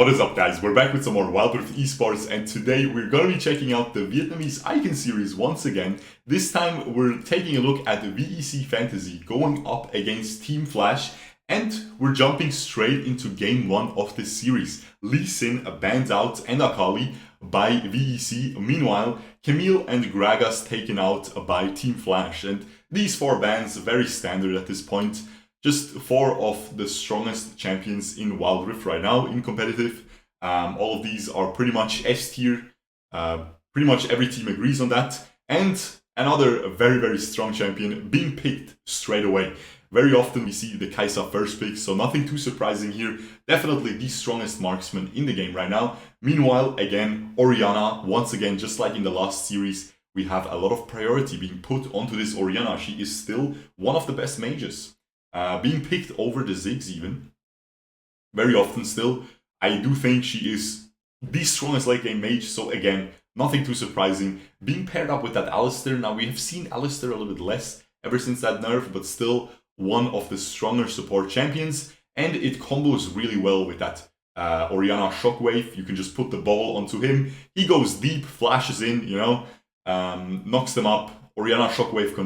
What is up, guys? We're back with some more Wild Rift Esports, and today we're going to be checking out the Vietnamese Icon Series once again. This time we're taking a look at the VEC Fantasy going up against Team Flash, and we're jumping straight into Game 1 of this series. Lee Sin bans out and Akali by VEC. Meanwhile, Camille and Gragas taken out by Team Flash, and these 4 bans very standard at this point. Just 4 of the strongest champions in Wild Rift right now in competitive. All of these are pretty much S tier. Pretty much every team agrees on that. And another very, very strong champion being picked straight away. Very often we see the Kai'Sa first pick, so nothing too surprising here. Definitely the strongest marksman in the game right now. Meanwhile, again, Orianna, once again, just like in the last series, we have a lot of priority being put onto this Orianna. She is still one of the best mages. Being picked over the Ziggs even, very often still. I do think she is the strongest late game mage, so again, nothing too surprising. Being paired up with that Alistar, now we have seen Alistar a little bit less ever since that nerf, but still one of the stronger support champions, and it combos really well with that Orianna Shockwave. You can just put the ball onto him, he goes deep, flashes in, you know, knocks them up. Orianna Shockwave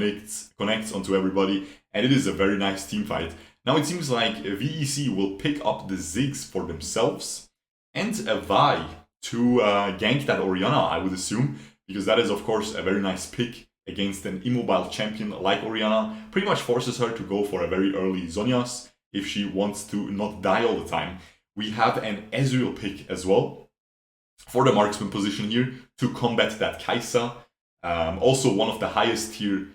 connects onto everybody, and it is a very nice team fight. Now it seems like VEC will pick up the Ziggs for themselves and a Vi to gank that Orianna, I would assume, because that is of course a very nice pick against an immobile champion like Orianna. Pretty much forces her to go for a very early Zhonya's if she wants to not die all the time. We have an Ezreal pick as well for the marksman position here to combat that Kai'Sa. Also one of the highest tier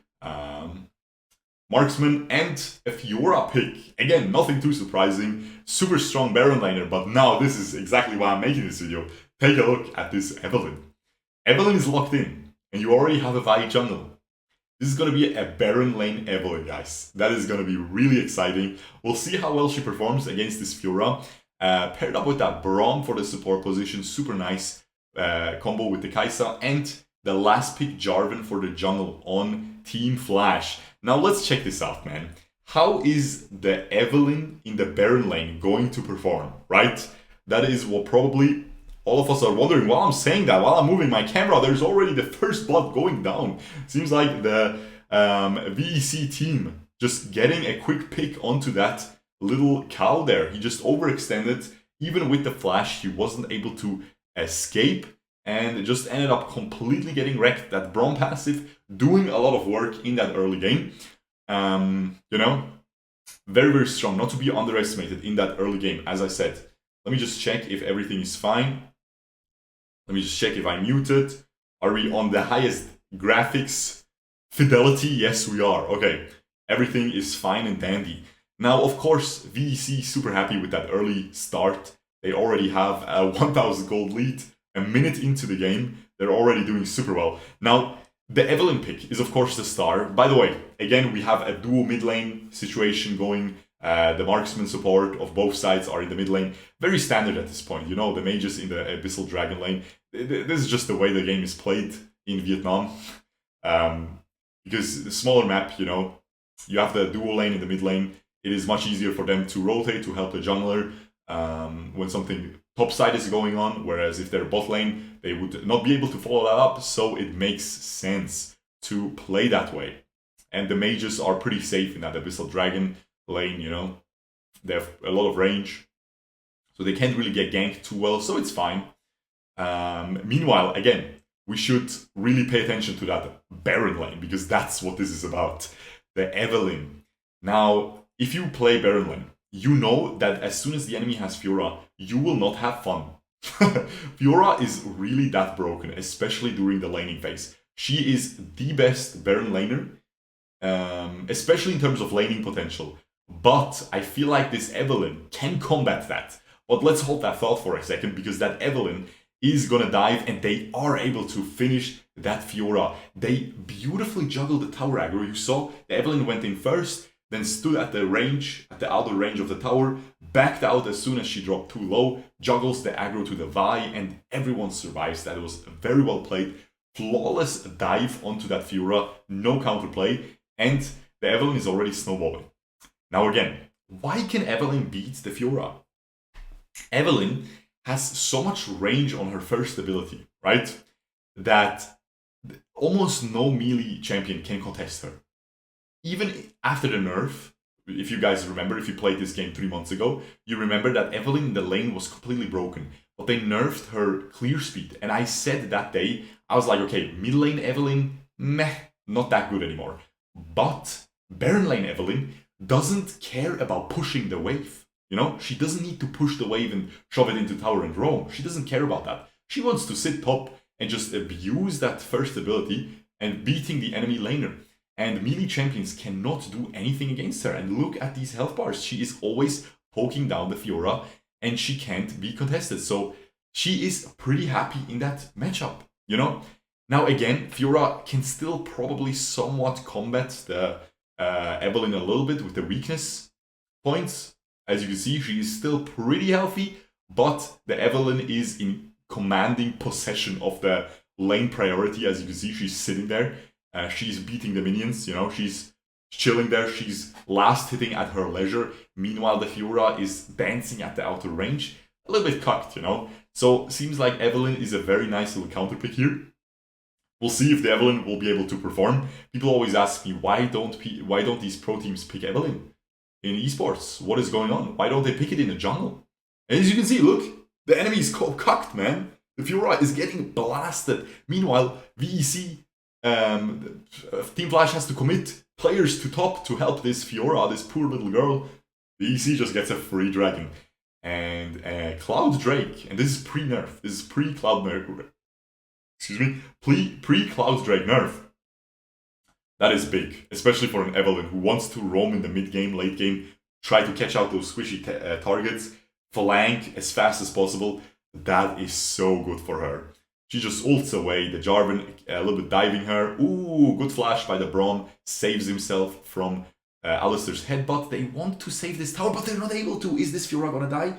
marksman, and a Fiora pick. Again, nothing too surprising. Super strong Baron laner, but now this is exactly why I'm making this video. Take a look at this Evelynn. Evelynn is locked in, and you already have a Vi jungle. This is going to be a Baron Lane Evelynn, guys. That is going to be really exciting. We'll see how well she performs against this Fiora. Paired up with that Braum for the support position. Super nice combo with the Kai'Sa, and the last pick Jarvan for the jungle on Team Flash. Now let's check this out, man. How is the Evelynn in the Baron lane going to perform, right? That is what probably all of us are wondering. While I'm saying that, while I'm moving my camera, there's already the first blood going down. Seems like the VEC team just getting a quick pick onto that little cow there. He just overextended. Even with the flash, he wasn't able to escape, and just ended up completely getting wrecked. That Braum passive doing a lot of work in that early game. You know, very, very strong, not to be underestimated in that early game, as I said. Let me just check if everything is fine. Let me just check if I'm muted. Are we on the highest graphics fidelity? Yes, we are. Okay, everything is fine and dandy. Now, of course, VEC super happy with that early start. They already have a 1000 gold lead. A minute into the game, they're already doing super well. Now, the Evelynn pick is of course the star. By the way, again, we have a dual mid lane situation going. The marksman support of both sides are in the mid lane. Very standard at this point, you know, the mages in the Abyssal Dragon lane. This is just the way the game is played in Vietnam. Because the smaller map, you know, you have the dual lane in the mid lane. It is much easier for them to rotate to help the jungler when something top side is going on, whereas if they're bot lane, they would not be able to follow that up, so it makes sense to play that way. And the mages are pretty safe in that Abyssal Dragon lane, you know. They have a lot of range, so they can't really get ganked too well, so it's fine. Meanwhile, again, we should really pay attention to that Baron lane, because that's what this is about. The Evelynn. Now, if you play Baron lane, you know that as soon as the enemy has Fiora, you will not have fun. Fiora is really that broken, especially during the laning phase. She is the best Baron laner, especially in terms of laning potential. But I feel like this Evelynn can combat that. But let's hold that thought for a second, because that Evelynn is gonna dive, and they are able to finish that Fiora. They beautifully juggled the tower aggro. You saw the Evelynn went in first, then stood at the range, at the outer range of the tower, backed out as soon as she dropped too low, juggles the aggro to the Vi, and everyone survives. That was very well played. Flawless dive onto that Fiora, no counterplay, and the Evelynn is already snowballing. Now again, why can Evelynn beat the Fiora? Evelynn has so much range on her first ability, right? That almost no melee champion can contest her. Even after the nerf, if you guys remember, if you played this game 3 months ago, you remember that Evelynn in the lane was completely broken. But they nerfed her clear speed. And I said that day, I was like, okay, mid lane Evelynn, meh, not that good anymore. But Baron Lane Evelynn doesn't care about pushing the wave. You know, she doesn't need to push the wave and shove it into tower and roam. She doesn't care about that. She wants to sit top and just abuse that first ability and beating the enemy laner. And melee champions cannot do anything against her. And look at these health bars. She is always poking down the Fiora and she can't be contested. So she is pretty happy in that matchup, you know? Now again, Fiora can still probably somewhat combat the Evelynn a little bit with the weakness points. As you can see, she is still pretty healthy, but the Evelynn is in commanding possession of the lane priority. As you can see, she's sitting there. She's beating the minions, you know, she's chilling there, she's last hitting at her leisure. Meanwhile, the Fiora is dancing at the outer range. A little bit cocked, you know. So, seems like Evelynn is a very nice little counter pick here. We'll see if the Evelynn will be able to perform. People always ask me, why don't these pro teams pick Evelynn in esports? What is going on? Why don't they pick it in the jungle? And as you can see, look, the enemy is cocked, man. The Fiora is getting blasted. Meanwhile, VEC, Team Flash has to commit players to top to help this Fiora, this poor little girl. VEC just gets a free dragon. And Cloud Drake, and this is pre-nerf, this is pre-Cloud nerf. Excuse me, pre-Cloud Drake nerf. That is big, especially for an Evelynn who wants to roam in the mid-game, late game, try to catch out those squishy targets, flank as fast as possible. That is so good for her. She just ults away, the Jarvan a little bit diving her. Ooh, good flash by the Braum, saves himself from Alistar's headbutt. They want to save this tower, but they're not able to. Is this Fiora gonna die?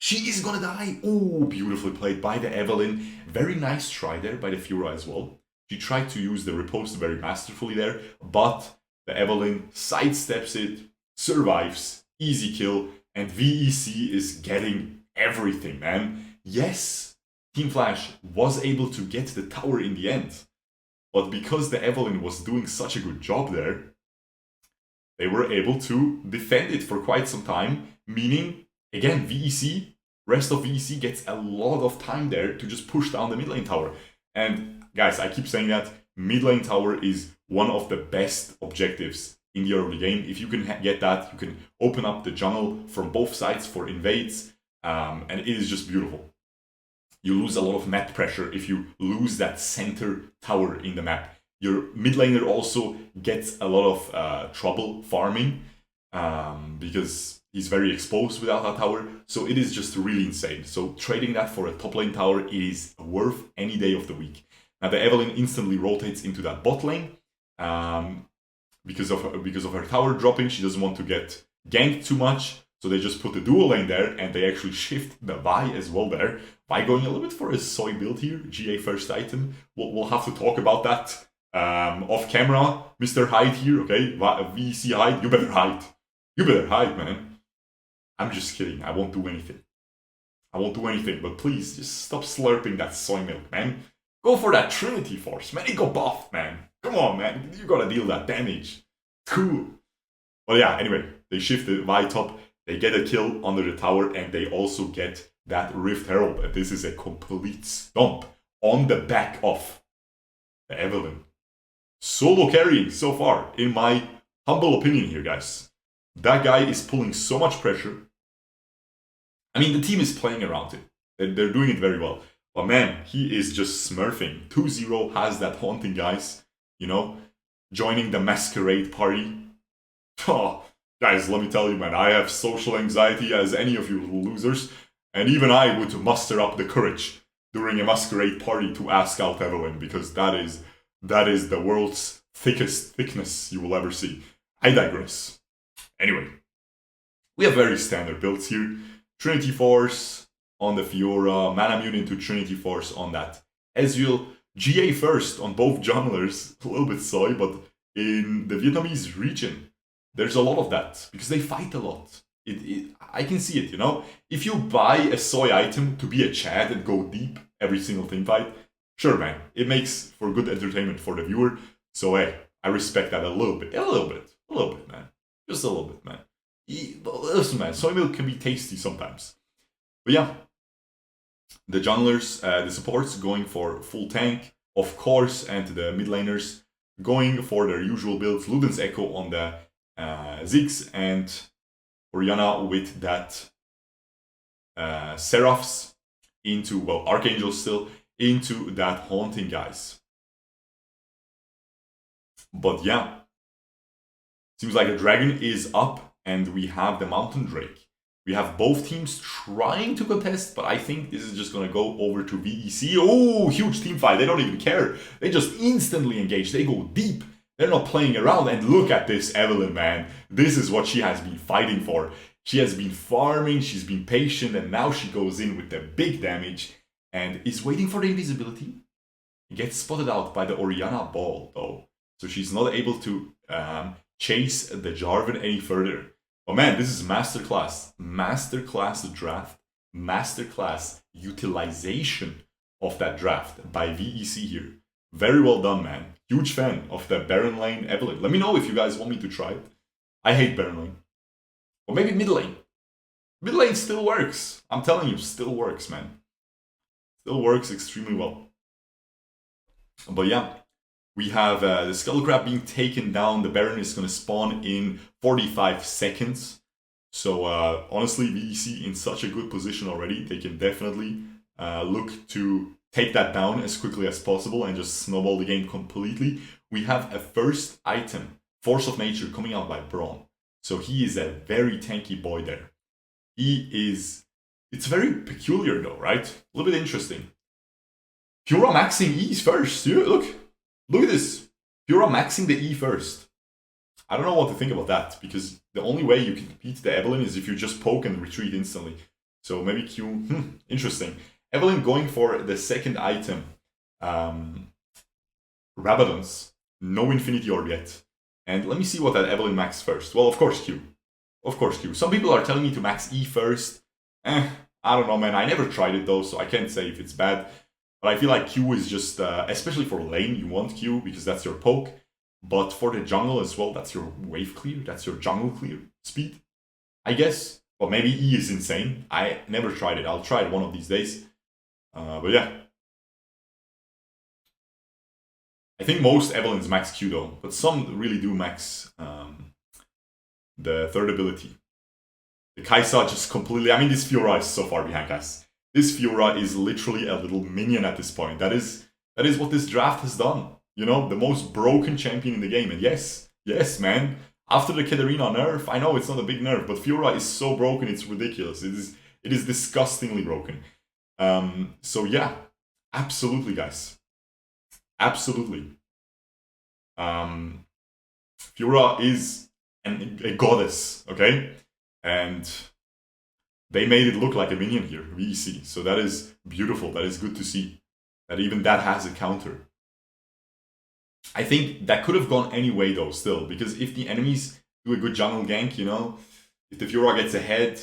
She is gonna die. Ooh, beautifully played by the Evelynn. Very nice try there by the Fiora as well. She tried to use the riposte very masterfully there, but the Evelynn sidesteps it, survives, easy kill, and VEC is getting everything, man. Yes, Team Flash was able to get the tower in the end, but because the Evelynn was doing such a good job there, they were able to defend it for quite some time, meaning, again, VEC, rest of VEC gets a lot of time there to just push down the mid lane tower. And guys, I keep saying that mid lane tower is one of the best objectives in the early game. If you can get that, you can open up the jungle from both sides for invades, and it is just beautiful. You lose a lot of map pressure if you lose that center tower in the map. Your mid laner also gets a lot of trouble farming because he's very exposed without that tower. So it is just really insane. So trading that for a top lane tower is worth any day of the week. Now the Evelynn instantly rotates into that bot lane because of her tower dropping. She doesn't want to get ganked too much. So they just put the dual lane there and they actually shift the Vi as well there. Vi going a little bit for a soy build here, GA first item. We'll have to talk about that off camera. Mr. Hyde here, okay? VC Hyde, you better hide. You better hide, man. I'm just kidding, I won't do anything. I won't do anything, but please, just stop slurping that soy milk, man. Go for that Trinity Force, man. It got buffed, man. Come on, man. You gotta deal that damage. Cool. Well, yeah, anyway, they shift the Vi top. They get a kill under the tower, and they also get that Rift Herald. And this is a complete stomp on the back of the Evelynn. Solo carrying so far, in my humble opinion here, guys. That guy is pulling so much pressure. I mean, the team is playing around it. They're doing it very well. But man, he is just smurfing. 2-0 has that haunting, guys. You know, joining the masquerade party. Oh, guys, let me tell you, man, I have social anxiety as any of you losers. And even I would muster up the courage during a masquerade party to ask out Evelynn, because that is the world's thickest thickness you will ever see. I digress. Anyway, we have very standard builds here. Trinity Force on the Fiora, mana immune into Trinity Force on that Ezreal, GA first on both junglers, a little bit soy, but in the Vietnamese region, there's a lot of that, because they fight a lot. I can see it, you know? If you buy a soy item to be a Chad and go deep every single team fight, sure, man, it makes for good entertainment for the viewer. So, hey, I respect that a little bit, man. Just a little bit, man. Listen, man, soy milk can be tasty sometimes. But yeah, the junglers, the supports going for full tank, of course, and the mid laners going for their usual builds. Luden's Echo on the Ziggs, and Orianna with that Seraphs into, well, Archangel still, into that Haunting, guys. But yeah, seems like the Dragon is up, and we have the Mountain Drake. We have both teams trying to contest, but I think this is just going to go over to VEC. Oh, huge team fight. They don't even care. They just instantly engage. They go deep. They're not playing around. And look at this Evelynn, man. This is what she has been fighting for. She has been farming. She's been patient. And now she goes in with the big damage and is waiting for the invisibility. Gets spotted out by the Orianna ball, though. So she's not able to chase the Jarvan any further. Oh man, this is masterclass. Masterclass draft. Masterclass utilization of that draft by VEC here. Very well done, man. Huge fan of the Baron Lane Evelynn. Let me know if you guys want me to try it. I hate Baron Lane. Or maybe mid lane. Mid lane still works. I'm telling you, still works, man. Still works extremely well. But yeah, we have the Skullcrab being taken down. The Baron is going to spawn in 45 seconds. So honestly, VEC in such a good position already. They can definitely look to take that down as quickly as possible and just snowball the game completely. We have a first item, Force of Nature, coming out by Braun. So he is a very tanky boy there. It's very peculiar though, right? A little bit interesting. Fiora maxing E's first. Yeah, look at this. Fiora maxing the E first. I don't know what to think about that, because the only way you can beat the Evelynn is if you just poke and retreat instantly. So maybe Q, interesting. Evelynn going for the second item. Rabadon's. No Infinity Orb yet. And let me see what that Evelynn max first. Well, of course Q. Of course Q. Some people are telling me to max E first. I don't know, man. I never tried it though, so I can't say if it's bad. But I feel like Q is just, especially for lane, you want Q because that's your poke. But for the jungle as well, that's your wave clear. That's your jungle clear speed, I guess. But maybe E is insane. I never tried it. I'll try it one of these days. But yeah. I think most Evelynn's max Q though. But some really do max the third ability. The Kai'Sa just completely... I mean, this Fiora is so far behind, guys. This Fiora is literally a little minion at this point. That is what this draft has done. You know, the most broken champion in the game. And yes, man, after the Katarina nerf, I know it's not a big nerf, but Fiora is so broken, it's ridiculous. It is disgustingly broken. So yeah, absolutely, guys. Absolutely. Fiora is a goddess, okay? And they made it look like a minion here, VEC. So that is beautiful. That is good to see. That even that has a counter. I think that could have gone any way though still. Because if the enemies do a good jungle gank, you know, if the Fiora gets ahead,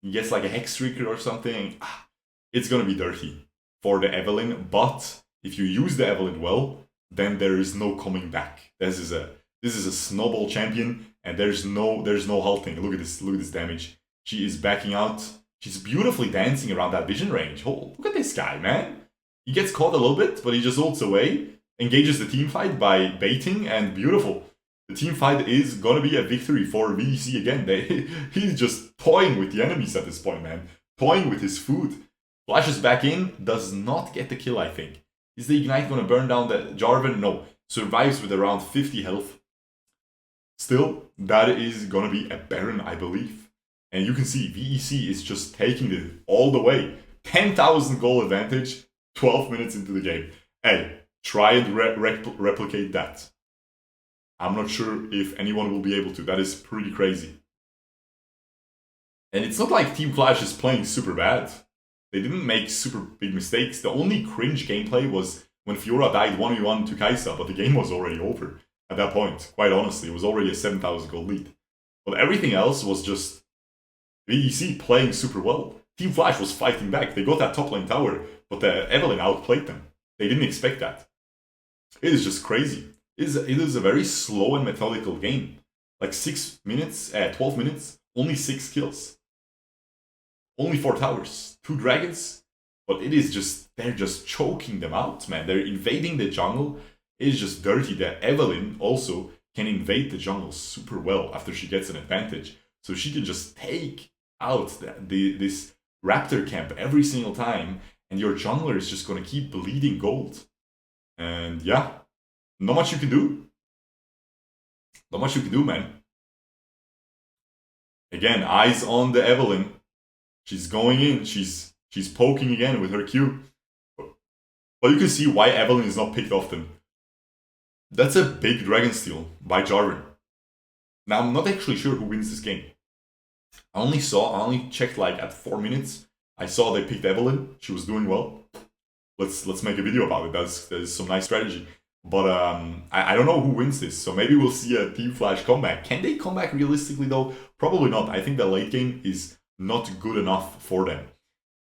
he gets like a Hex Streaker or something, it's going to be dirty for the Evelynn. But if you use the Evelynn well, then there is no coming back. This is a snowball champion, and there's no halting. Look at this damage. She is backing out. She's beautifully dancing around that vision range. Oh, look at this guy, man. He gets caught a little bit, but he just ults away, engages the team fight by baiting, and beautiful. The team fight is gonna be a victory for VEC again. He's just toying with the enemies at this point, man. Toying with his food. Flashes back in, does not get the kill, I think. Is the Ignite gonna burn down the Jarvan? No. Survives with around 50 health. Still, that is gonna be a Baron, I believe. And you can see VEC is just taking it all the way. 10,000 goal advantage, 12 minutes into the game. Hey, try and replicate that. I'm not sure if anyone will be able to. That is pretty crazy. And it's not like Team Clash is playing super bad. They didn't make super big mistakes. The only cringe gameplay was when Fiora died 1v1 to Kai'Sa, but the game was already over at that point. Quite honestly, it was already a 7,000 goal lead. But everything else was just VEC playing super well. Team Flash was fighting back. They got that top lane tower, but Evelynn outplayed them. They didn't expect that. It is just crazy. It is a very slow and methodical game. Like 6 minutes, 12 minutes, only 6 kills. Only 4 towers, 2 dragons, but it is just, they're just choking them out, man. They're invading the jungle. It is just dirty that Evelynn also can invade the jungle super well after she gets an advantage. So she can just take out this raptor camp every single time, and your jungler is just going to keep bleeding gold. And yeah, not much you can do. Not much you can do, man. Again, eyes on the Evelynn. She's going in. She's poking again with her Q. But you can see why Evelynn is not picked often. That's a big dragon steal by Jarvan. Now, I'm not actually sure who wins this game. I only checked like at 4 minutes. I saw they picked Evelynn. She was doing well. Let's make a video about it. That's some nice strategy. But I don't know who wins this. So maybe we'll see a Team Flash comeback. Can they come back realistically though? Probably not. I think the late game is not good enough for them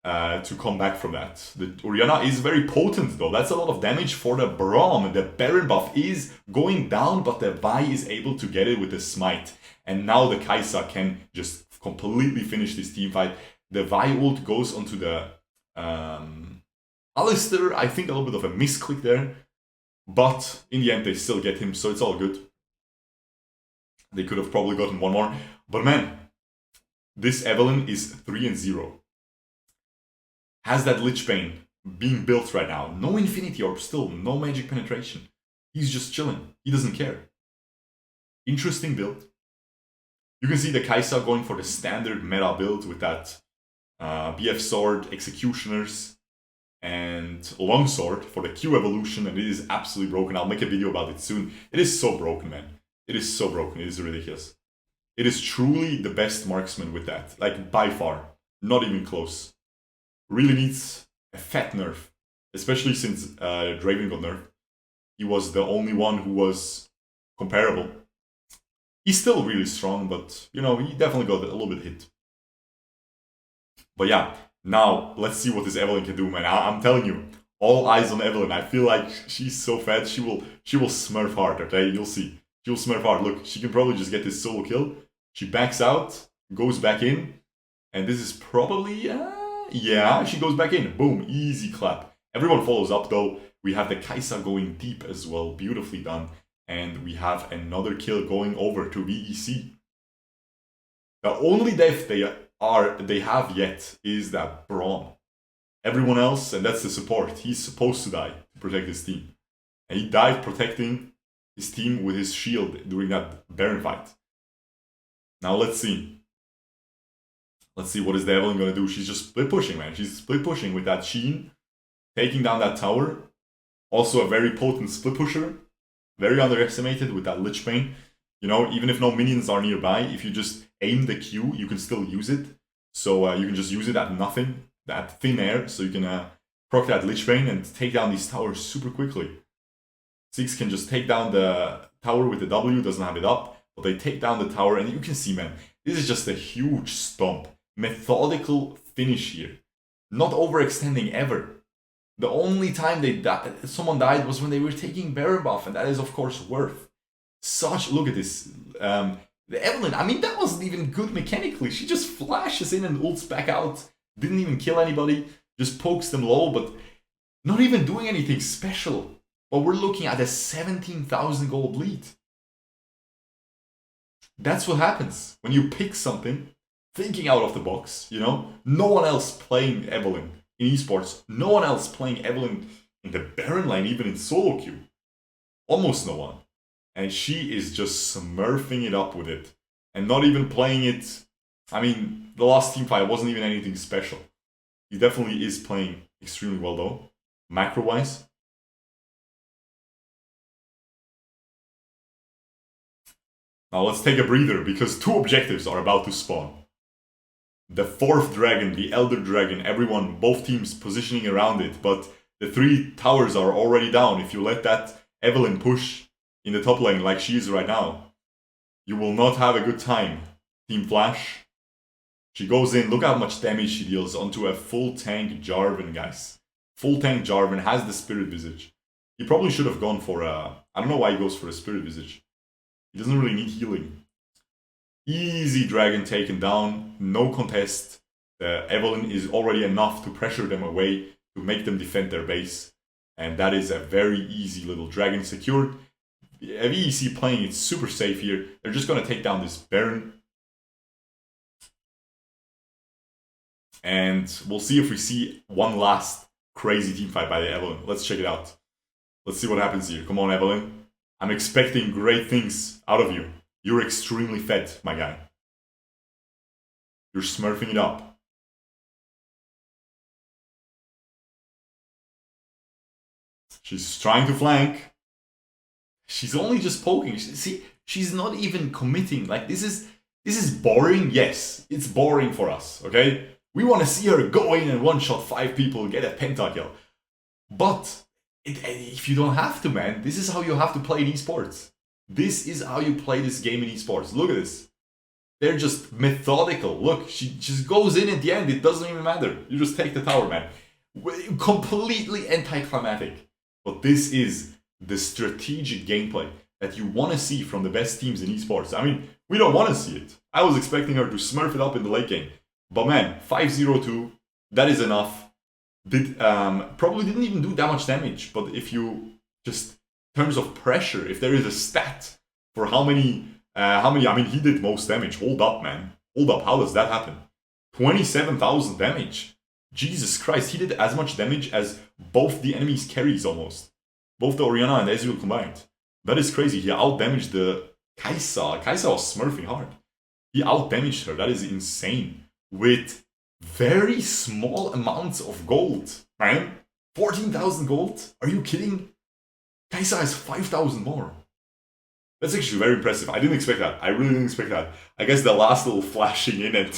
to come back from that. The Orianna is very potent though. That's a lot of damage for the Braum. The Baron buff is going down, but the Vi is able to get it with the Smite. And now the Kai'Sa can just completely finish this team fight. The Vi ult goes onto the Alistar. I think a little bit of a misclick there. But in the end, they still get him, so it's all good. They could have probably gotten one more. But man, this Evelynn is 3-0. Has that Lich Bane being built right now. No Infinity Orb still, no magic penetration. He's just chilling. He doesn't care. Interesting build. You can see the Kai'Sa going for the standard meta build with that BF Sword, Executioners, and Longsword for the Q evolution, and it is absolutely broken. I'll make a video about it soon. It is so broken, man. It is so broken. It is ridiculous. It is truly the best marksman with that. Like, by far. Not even close. Really needs a fat nerf. Especially since Draven got nerfed. He was the only one who was comparable. He's still really strong, but, you know, he definitely got a little bit hit. But yeah, now let's see what this Evelynn can do, man. I'm telling you, all eyes on Evelynn. I feel like she's so fat, she will smurf hard, okay? You'll see. She will smurf hard. Look, she can probably just get this solo kill. She backs out, goes back in, and this is probably, yeah, she goes back in. Boom, easy clap. Everyone follows up though. We have the Kai'Sa going deep as well, beautifully done. And we have another kill going over to VEC. The only death they have yet is that Braum. Everyone else, and that's the support, he's supposed to die to protect his team. And he died protecting his team with his shield during that Baron fight. Now let's see. Let's see what is the Evelynn gonna do. She's just split pushing, man. She's split pushing with that Sheen, taking down that tower. Also a very potent split pusher. Very underestimated with that Lich Bane. You know, even if no minions are nearby, if you just aim the Q, you can still use it. So you can just use it at nothing, at thin air, so you can proc that Lich Bane and take down these towers super quickly. Six can just take down the tower with the W, doesn't have it up, but they take down the tower, and you can see, man, this is just a huge stomp. Methodical finish here. Not overextending ever. The only time someone died was when they were taking Baron buff, and that is of course worth. Look at this. The Evelynn, I mean, that wasn't even good mechanically. She just flashes in and ults back out. Didn't even kill anybody. Just pokes them low, but not even doing anything special. But we're looking at a 17,000 gold lead. That's what happens when you pick something, thinking out of the box, you know? No one else playing Evelynn in esports. No one else playing Evelynn in the Baron lane, even in solo queue. Almost no one. And she is just smurfing it up with it. And not even playing it. I mean, the last team fight wasn't even anything special. He definitely is playing extremely well though. Macro-wise. Now let's take a breather, because 2 objectives are about to spawn. The 4th dragon, the Elder Dragon, everyone, both teams positioning around it, but the 3 towers are already down. If you let that Evelynn push in the top lane like she is right now, you will not have a good time, Team Flash. She goes in, look how much damage she deals onto a full tank Jarvan, guys. Full tank Jarvan has the Spirit Visage. He probably should have gone for a... I don't know why he goes for a Spirit Visage. He doesn't really need healing. Easy dragon taken down, no contest. Evelynn is already enough to pressure them away, to make them defend their base. And that is a very easy little dragon secured. VEC playing it super safe here. They're just going to take down this Baron. And we'll see if we see one last crazy teamfight by the Evelynn. Let's check it out. Let's see what happens here. Come on, Evelynn. I'm expecting great things out of you. You're extremely fed, my guy. You're smurfing it up. She's trying to flank. She's only just poking. See, she's not even committing. Like, this is boring. Yes, it's boring for us, okay? We want to see her go in and one-shot 5 people, get a pentakill. But if you don't have to, man, this is how you have to play in esports. This is how you play this game in esports. Look at this. They're just methodical. Look, she just goes in at the end. It doesn't even matter. You just take the tower, man. Completely anticlimactic. But this is the strategic gameplay that you want to see from the best teams in esports. I mean, we don't want to see it. I was expecting her to smurf it up in the late game. But man, 5-0-2, that is enough. Probably didn't even do that much damage. But if you just, in terms of pressure, if there is a stat for how many, I mean, he did most damage. Hold up, man. Hold up, how does that happen? 27,000 damage. Jesus Christ, he did as much damage as both the enemy's carries almost. Both the Orianna and Ezreal combined. That is crazy. He outdamaged the Kai'Sa. Kai'Sa was smurfing hard. He outdamaged her. That is insane. With very small amounts of gold, man. 14,000 gold? Are you kidding? Kai'Sa has 5,000 more. That's actually very impressive. I didn't expect that. I really didn't expect that. I guess the last little flashing in and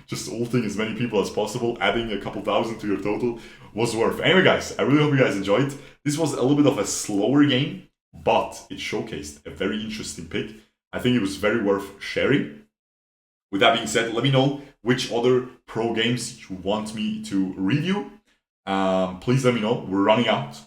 just ulting as many people as possible, adding a couple thousand to your total, was worth. Anyway, guys, I really hope you guys enjoyed. This was a little bit of a slower game, but it showcased a very interesting pick. I think it was very worth sharing. With that being said, let me know which other pro games you want me to review. Please let me know. We're running out.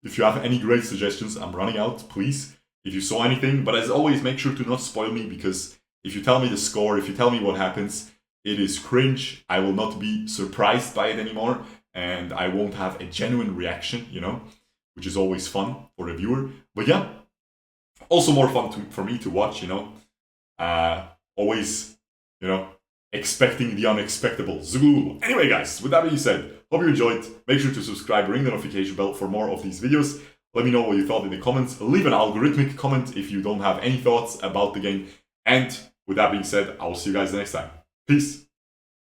If you have any great suggestions, I'm running out, please. If you saw anything, but as always, make sure to not spoil me, because if you tell me the score, if you tell me what happens, it is cringe. I will not be surprised by it anymore, and I won't have a genuine reaction, you know, which is always fun for the viewer. But yeah, also more fun for me to watch, you know. Always, you know, expecting the unexpectable. Zugul. Anyway, guys, with that being said, hope you enjoyed. Make sure to subscribe, ring the notification bell for more of these videos. Let me know what you thought in the comments. Leave an algorithmic comment if you don't have any thoughts about the game. And with that being said, I will see you guys next time. Peace.